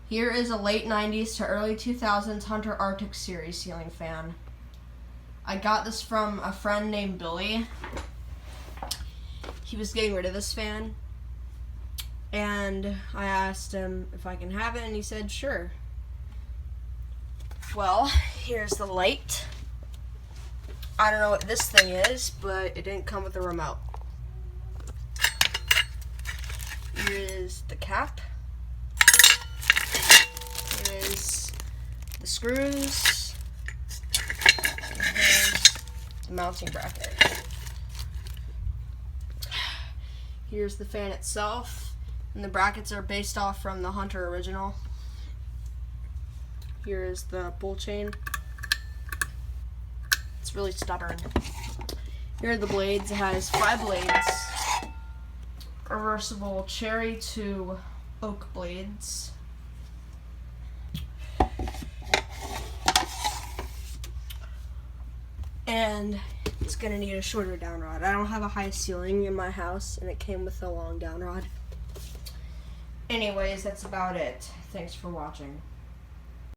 Here is a late 90s to early 2000s Hunter Arctic Series ceiling fan. I got this from a friend named Billy. He was getting rid of this fan, and I asked him if I can have it, and he said sure. Well, here's the light. I don't know what this thing is, but it didn't come with a remote. Here is the cap. Here is the screws. And here's the mounting bracket. Here's the fan itself, and the brackets are based off from the Hunter original. Here is the pull chain. It's really stubborn. Here are the blades. It has 5 blades. Reversible cherry to oak blades. And it's gonna need a shorter down rod. I don't have a high ceiling in my house, and it came with a long down rod. Anyways, that's about it. Thanks for watching.